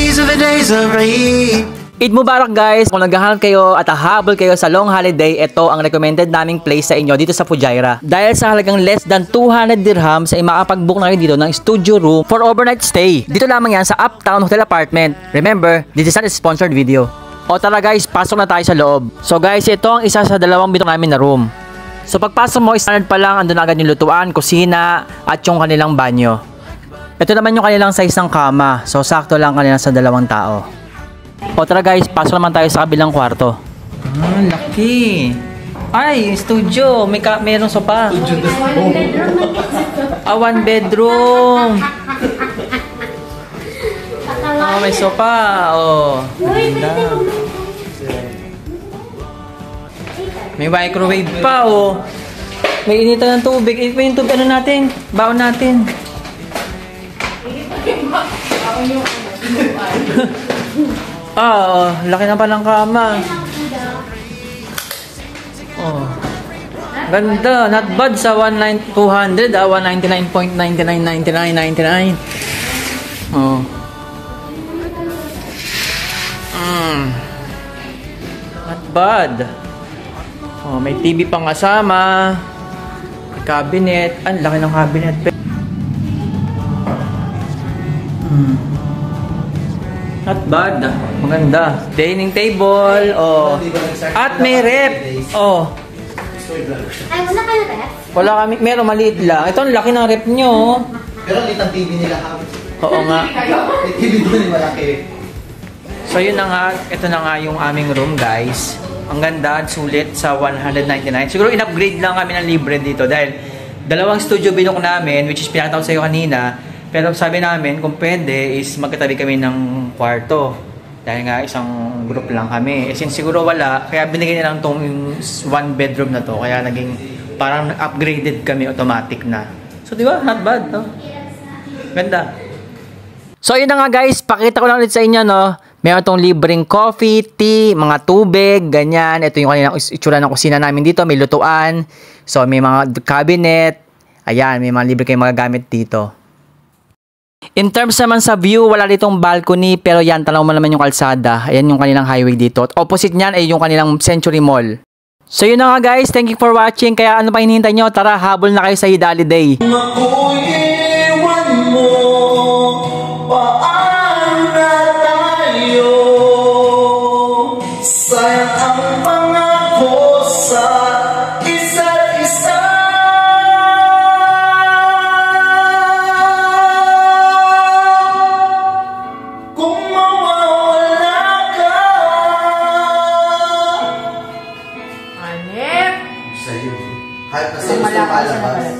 These are the days of rain. Eid Mubarak guys! Kung naghahanap kayo at hahabol kayo sa long holiday, ito ang recommended naming place sa inyo dito sa Fujairah. Dahil sa halagang less than 200 dirhams ay makapag-book na kayo dito ng studio room for overnight stay. Dito lamang yan sa Uptown Hotel Apartment. Remember, this is not a sponsored video. O tara guys, pasok na tayo sa loob. So guys, ito ang isa sa dalawang bitong namin na room. So pagpasok mo, standard pa lang, andun agad yung lutuan, kusina, at yung kanilang banyo. Ito naman yung kanilang size ng kama. So sakto lang kanila sa dalawang tao. O tara guys, pasok naman tayo sa kabilang kwarto. Ah, laki. Ay, studio. Mayroong sopa. Ah, one bedroom. Ah, may sopa. Oh, ganda. May microwave pa, oh. May initan ng tubig. Ito yung tubig, ano natin? Baon natin. Ah, laki na pa ng kama. Oh. Ganda, not bad sa 200, 199.999999. Oh. Not bad. Oh, may TV pang kasama. May cabinet. Ang laki ng cabinet. Not bad. Maganda. Dining table. Oh. At may rep. Oh. Ay, wala kayo rep? Wala kami. Meron maliit lang. Ito ang laki ng rep nyo. Pero liit ang TV nila kami. Oo nga. May TV doon yung malaki. So yun na nga. Ito na nga yung aming room guys. Ang ganda. Sulit sa 199. Siguro in-upgrade lang kami ng libre dito. Dahil dalawang studio binook namin. Which is pinakataw sa'yo kanina. Pero sabi namin, kung pwede, is magkatabi kami ng kwarto. Dahil nga, isang group lang kami. Since siguro wala, kaya binigay nilang tong one bedroom na to. Kaya naging parang upgraded kami automatic na. So, di ba? Not bad, no? Ganda. So, yun na nga guys. Pakita ko lang ulit sa inyo, no? Meron tong libreng coffee, tea, mga tubig, ganyan. Ito yung kanilang itsura ng kusina namin dito. May lutuan. So, may mga cabinet. Ayan, may mga libre kayong magagamit dito. In terms naman sa view, wala ditong balcony, pero yan, tanaw mo naman yung kalsada. Ayan yung kanilang highway dito. At opposite niyan ay yung kanilang Century Mall. So yun na nga guys, thank you for watching. Kaya ano pa hinihintay nyo? Tara, habol na kayo sa Eid Holiday. Hype na sales ng palabas.